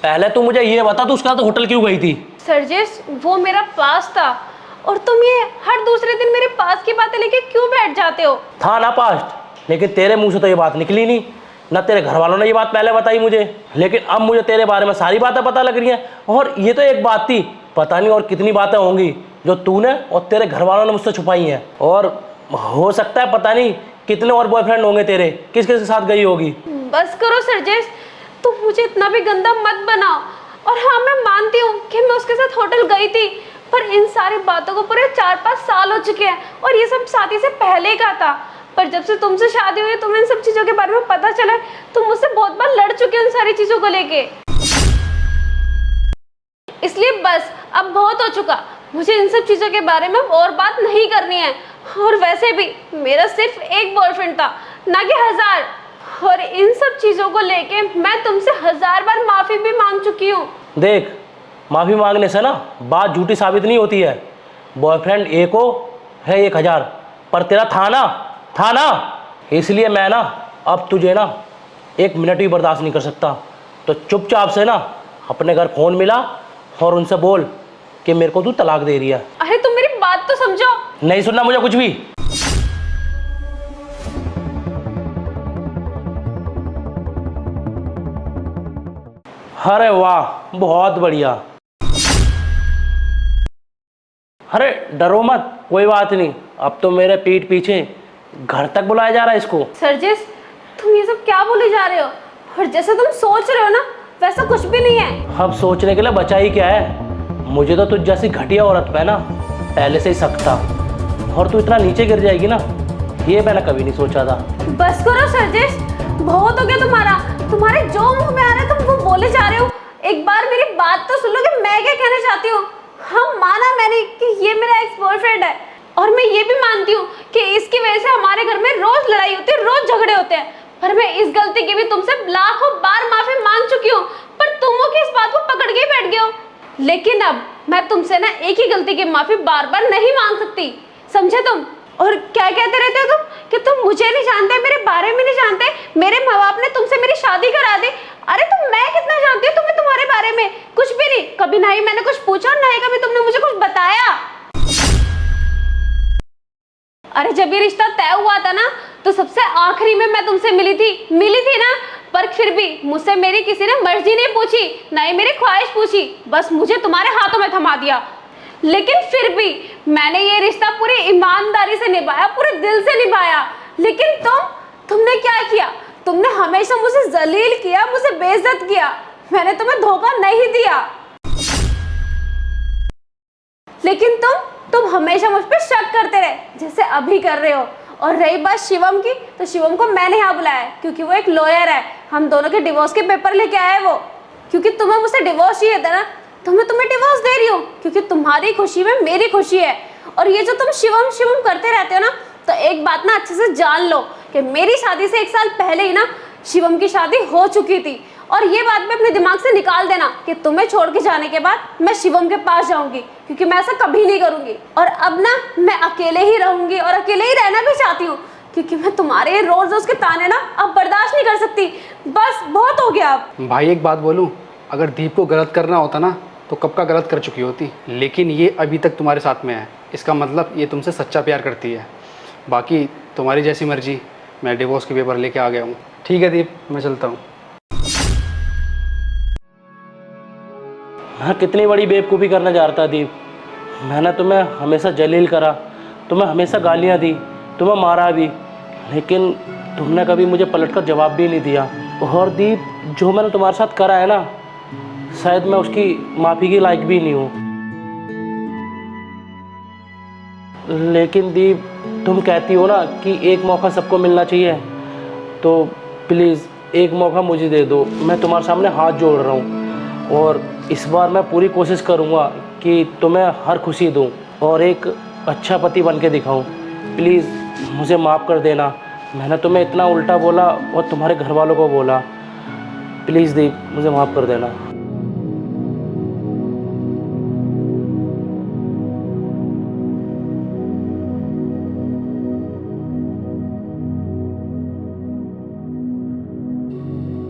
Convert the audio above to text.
पहले तू मुझे ये बता, तू उसके साथ होटल क्यों गई थी? सरजिस, वो मेरा पास था और तुम ये हर दूसरे दिन मेरे पास की बातें लेके क्यों बैठ जाते हो? था ना पास्ट, लेकिन तेरे मुंह से तो ये बात निकली नहीं, ना तेरे घर वालों ने ये बात पहले बताई मुझे, लेकिन अब मुझे तेरे बारे में सारी बातें पता लग रही हैं। और ये तो एक बात थी, पता नहीं और कितनी बातें होंगी जो तूने और तेरे घर वालों ने मुझसे छुपाई हैं। और हो सकता है पता नहीं कितने और बॉयफ्रेंड होंगे तेरे, किस किस के साथ गई होगी। बस करो सरजिस, तुम मुझे इतना भी गंदा मत बनाओ। और हाँ, मैं मानती हूँ कि मैं उसके साथ होटल गई थी, पर इन सारी बातों को पूरे 4-5 साल हो चुके हैं और ये सब शादी से पहले का था। पर जब से तुमसे शादी हुई, तुम्हें इन सब चीज़ों के बारे में पता चला, तुम मुझसे बहुत बार लड़ चुके हो इन सारी चीज़ों को लेके। इसलिए बस, अब बहुत हो चुका, मुझे इन सब चीज़ों के बारे में और बात नहीं करनी है। और वैसे भी मेरा सिर्फ एक बॉयफ्रेंड था, ना कि 1000। और इन सब चीज़ों को लेके मैं तुमसे 1000 बार माफ़ी भी मांग चुकी हूँ। देख, माफ़ी मांगने से ना बात झूठी साबित नहीं होती है। बॉयफ्रेंड एक हो है 1000, पर तेरा था ना, इसलिए मैं ना अब तुझे ना 1 मिनट भी बर्दाश्त नहीं कर सकता। तो चुपचाप से ना अपने घर फ़ोन मिला और उनसे बोल कि मेरे को तू तलाक दे रही है। अरे तुम मेरी बात तो समझो। नहीं सुनना मुझे कुछ भी। अरे वाह, बहुत बढ़िया। अरे डरो मत, कोई बात नहीं, अब तो मेरे पीठ पीछे घर तक बुलाया जा रहा है इसको। सरजिस, तुम ये सब क्या बोले जा रहे हो? और जैसे तुम सोच रहे हो ना, वैसा कुछ भी नहीं है। अब सोचने के लिए बचा ही क्या है? मुझे तो तुझ जैसी घटिया औरत पे ना पहले से ही शक था, और तू इतना नीचे गिर जाएगी ना, ये मैंने कभी नहीं सोचा था। बस करो सरजिस, बहुत हो गया तुम्हारा। तुम्हारे जो मुंह में आ रहा है तुम वो बोले जा रहे हो। एक बार मेरी बात तो सुन लो कि मैं क्या कहना चाहती हूँ। हाँ, माना मैंने कि ये मेरा एक्स बॉयफ्रेंड है, और मैं ये भी मानती हूँ कि इसकी वजह से हमारे घर में रोज लड़ाई होती है, रोज झगड़े होते हैं। पर मैं इस गलती की भी तुमसे लाखों बार माफी मांग चुकी हूँ, पर तुम वो कि इस बात को पकड़ के बैठ गए हो। लेकिन अब मैं तुमसे ना एक ही गलती की माफी बार बार नहीं मांग सकती, समझे तुम? और क्या कहते रहते हो तुम कि तुम मुझे नहीं जानते, मेरे बारे में नहीं जानते, मेरे माँ बाप ने तुमसे मेरी शादी करा दी। अरे तुम, मैं कितना जानती हूँ तुम्हें, तुम्हारे बारे में कुछ भी नहीं। कभी ना ही मैंने कुछ पूछा और ना ही कभी तुमने मुझे कुछ बताया। अरे जब ये रिश्ता तय हुआ था ना, तो सबसे आखिरी में मैं तुमसे मिली थी ना, पर फिर भी मुझसे मेरी किसी ने मर्जी नहीं पूछी, ना ही मेरी ख्वाहिश पूछी, बस मुझे तुम्हारे हाथों में थमा दिया। लेकिन फिर भी मैंने ये रिश्ता पूरी ईमानदारी से निभाया, पूरे दिल से निभाया। लेकिन तुमने क्या किया? तुमने हमेशा मुझे जलील किया, मुझे बेइज्जत किया। मैंने तुम्हें धोखा नहीं दिया, लेकिन तुम हमेशा मुझ पर शक करते रहे, जैसे अभी कर रहे हो। और रही बात शिवम की, तो शिवम को मैंने यहाँ बुलाया है क्योंकि वो एक लॉयर है। हम दोनों के डिवोर्स के पेपर लेके आए हैं वो, क्योंकि तुम्हें मुझसे डिवोर्स चाहिए था ना, तो मैं तुम्हें डिवोर्स दे रही हूँ, क्योंकि तुम्हारी खुशी में मेरी खुशी है। और ये जो तुम शिवम करते रहते हो ना, तो एक बात ना अच्छे से जान लो कि मेरी शादी से 1 साल पहले ही ना शिवम की शादी हो चुकी थी। और ये बात भी अपने दिमाग से निकाल देना कि तुम्हें छोड़ के जाने के बाद मैं शिवम के पास जाऊंगी, क्योंकि मैं ऐसा कभी नहीं करूंगी। और अब ना मैं अकेले ही रहूंगी, और अकेले ही रहना भी चाहती हूँ, क्योंकि मैं तुम्हारे रोज रोज के ताने ना अब बर्दाश्त नहीं कर सकती। बस बहुत हो गया अब। भाई एक बात बोलूं, अगर दीप को गलत करना होता ना तो कब का गलत कर चुकी होती, लेकिन ये अभी तक तुम्हारे साथ में है, इसका मतलब ये तुमसे सच्चा प्यार करती है। बाकी तुम्हारी जैसी मर्जी, मैं डिवोर्स के पेपर लेके आ गया हूँ। ठीक है दीप, मैं चलता हूँ। हाँ, कितनी बड़ी बेवकूफ़ी करना जा रहा था दीप। मैंने तुम्हें हमेशा जलील करा, तुम्हें हमेशा गालियाँ दी, तुम्हें मारा भी, लेकिन तुमने कभी मुझे पलटकर जवाब भी नहीं दिया। और दीप, जो मैंने तुम्हारे साथ करा है ना, शायद मैं उसकी माफ़ी के लायक भी नहीं हूँ। लेकिन दीप, तुम कहती हो ना कि एक मौका सबको मिलना चाहिए, तो प्लीज़ एक मौका मुझे दे दो। मैं तुम्हारे सामने हाथ जोड़ रहा हूँ, और इस बार मैं पूरी कोशिश करूँगा कि तुम्हें हर खुशी दूँ और एक अच्छा पति बन के दिखाऊँ। प्लीज़ मुझे माफ़ कर देना, मैंने तुम्हें इतना उल्टा बोला और तुम्हारे घर वालों को बोला। प्लीज़ दीप, मुझे माफ़ कर देना।